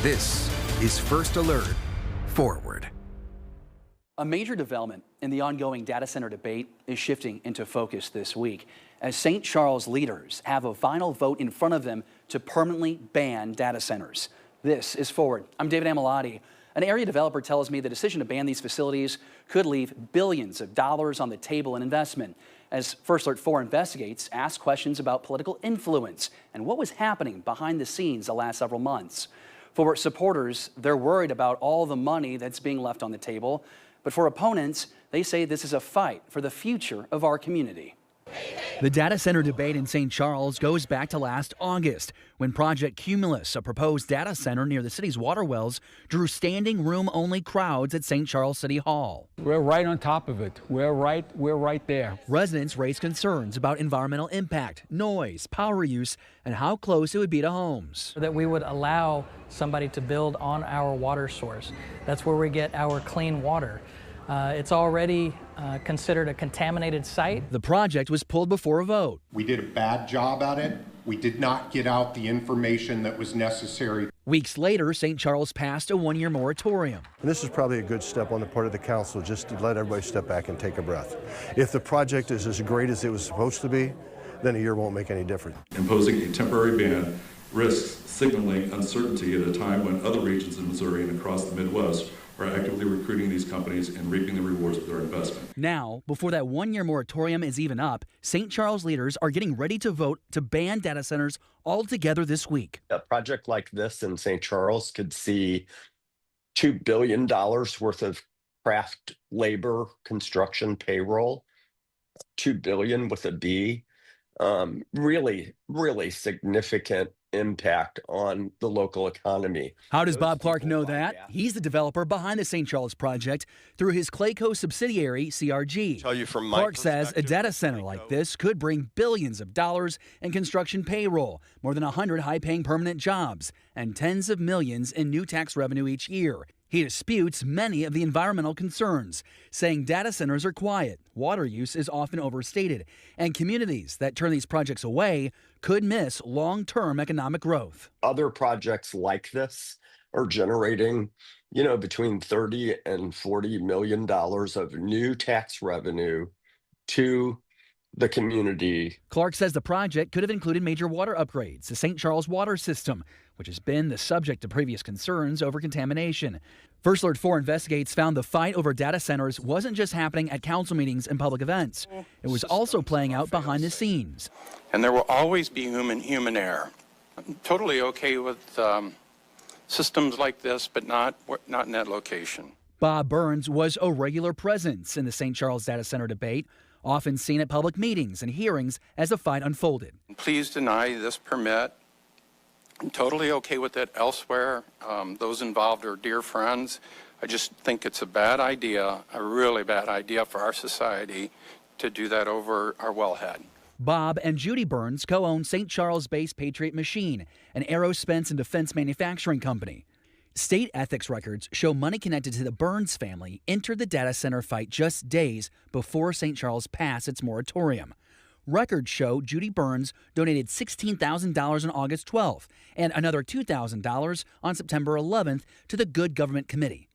This is First Alert Forward. A major development in the ongoing data center debate is shifting into focus this week as St. Charles leaders have a final vote in front of them to permanently ban data centers. This is Forward. I'm David Amilati. An area developer tells me the decision to ban these facilities could leave billions of dollars on the table in investment. As First Alert 4 investigates, asks questions about political influence and what was happening behind the scenes the last several months. For supporters, they're worried about all the money that's being left on the table. But for opponents, they say this is a fight for the future of our community. The data center debate in St. Charles goes back to last August when Project Cumulus, a proposed data center near the city's water wells, drew standing room only crowds at St. Charles City Hall. We're right on top of it. We're right there. Residents raised concerns about environmental impact, noise, power use, and how close it would be to homes. That we would allow somebody to build on our water source. That's where we get our clean water. It's already considered a contaminated site. The project was pulled before a vote. We did a bad job at it. We did not get out the information that was necessary. Weeks later, St. Charles passed a one-year moratorium. And this is probably a good step on the part of the council just to let everybody step back and take a breath. If the project is as great as it was supposed to be, then a year won't make any difference. Imposing a temporary ban risks signaling uncertainty at a time when other regions in Missouri and across the Midwest are actively recruiting these companies and reaping the rewards of their investment. Now, before that one-year moratorium is even up, St. Charles leaders are getting ready to vote to ban data centers altogether this week. A project like this in St. Charles could see $2 billion worth of craft labor, construction payroll, $2 billion with a B. Really significant impact on the local economy. How does Bob Clark know that? He's the developer behind the St. Charles project through his Clayco subsidiary, CRG. Tell you from my Clark says a data center like this could bring billions of dollars in construction payroll, more than 100 high-paying permanent jobs, and tens of millions in new tax revenue each year. He disputes many of the environmental concerns, saying data centers are quiet, water use is often overstated, and communities that turn these projects away could miss long-term economic growth. Other projects like this are generating, between $30 and $40 million of new tax revenue to the community. Clark says the project could have included major water upgrades to St. Charles water system, which has been the subject of previous concerns over contamination. First Alert 4 Investigates found the fight over data centers wasn't just happening at council meetings and public events. It was also playing out behind the scenes. And there will always be human error. I'm totally okay with systems like this, but not in that location. Bob Burns was a regular presence in the St. Charles data center debate, often seen at public meetings and hearings as the fight unfolded. Please deny this permit. I'm totally okay with it elsewhere. Those involved are dear friends. I just think it's a bad idea, a really bad idea for our society to do that over our wellhead. Bob and Judy Burns co-own St. Charles-based Patriot Machine, an aerospace and defense manufacturing company. State ethics records show money connected to the Burns family entered the data center fight just days before St. Charles passed its moratorium. Records show Judy Burns donated $16,000 on August 12th and another $2,000 on September 11th to the Good Government Committee.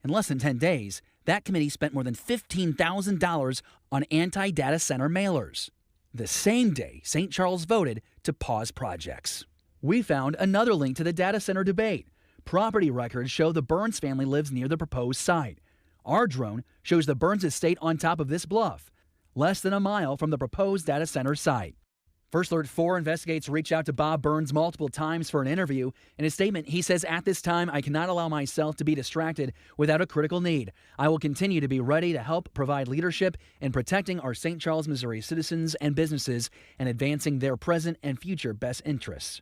In less than 10 days, that committee spent more than $15,000 on anti-data center mailers. The same day, St. Charles voted to pause projects. We found another link to the data center debate. Property records show the Burns family lives near the proposed site. Our drone shows the Burns estate on top of this bluff, less than a mile from the proposed data center site. First Alert 4 Investigates reached out to Bob Burns multiple times for an interview. In a statement, he says, "At this time, I cannot allow myself to be distracted without a critical need. I will continue to be ready to help provide leadership in protecting our St. Charles, Missouri citizens and businesses and advancing their present and future best interests."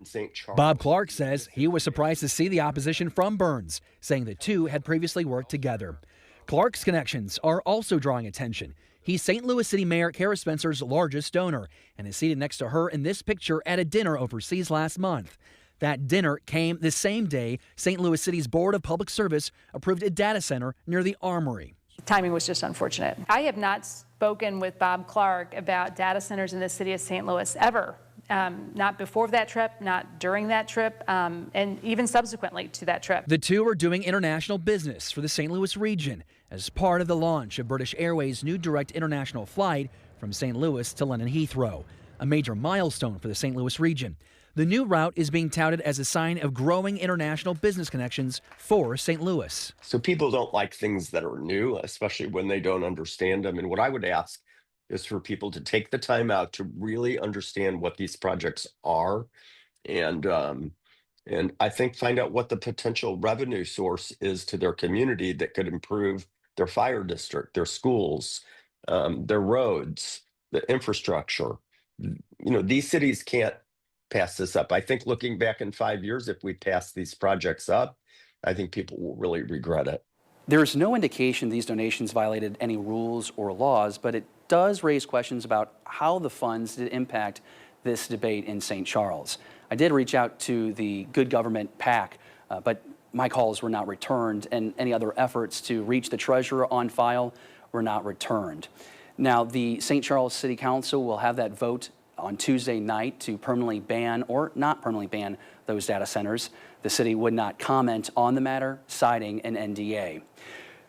Bob Clark says he was surprised to see the opposition from Burns, saying the two had previously worked together. Clark's connections are also drawing attention. He's St. Louis City Mayor Kara Spencer's largest donor and is seated next to her in this picture at a dinner overseas last month. That dinner came the same day St. Louis City's Board of Public Service approved a data center near the Armory. Timing was just unfortunate. I have not spoken with Bob Clark about data centers in the city of St. Louis ever not before that trip, not during that trip, and even subsequently to that trip. The two are doing international business for the St. Louis region as part of the launch of British Airways' new direct international flight from St. Louis to London Heathrow, a major milestone for the St. Louis region. The new route is being touted as a sign of growing international business connections for St. Louis. So people don't like things that are new, especially when they don't understand them. And what I would ask is for people to take the time out to really understand what these projects are, and I think find out what the potential revenue source is to their community that could improve their fire district, their schools, their roads, the infrastructure. These cities can't pass this up. I think looking back in 5 years, if we pass these projects up, I think people will really regret it. There is no indication these donations violated any rules or laws, but it does raise questions about how the funds did impact this debate in St. Charles. I did reach out to the Good Government PAC, but my calls were not returned, and any other efforts to reach the treasurer on file were not returned. Now, the St. Charles City Council will have that vote on Tuesday night to permanently ban or not permanently ban those data centers. The city would not comment on the matter, citing an NDA.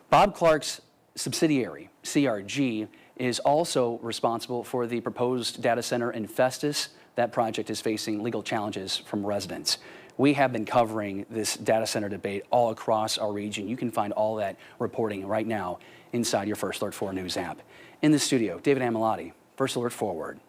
Bob Clark's subsidiary, CRG, is also responsible for the proposed data center in Festus. That project is facing legal challenges from residents. We have been covering this data center debate all across our region. You can find all that reporting right now inside your First Alert 4 News app. In the studio, David Amilati, First Alert Forward.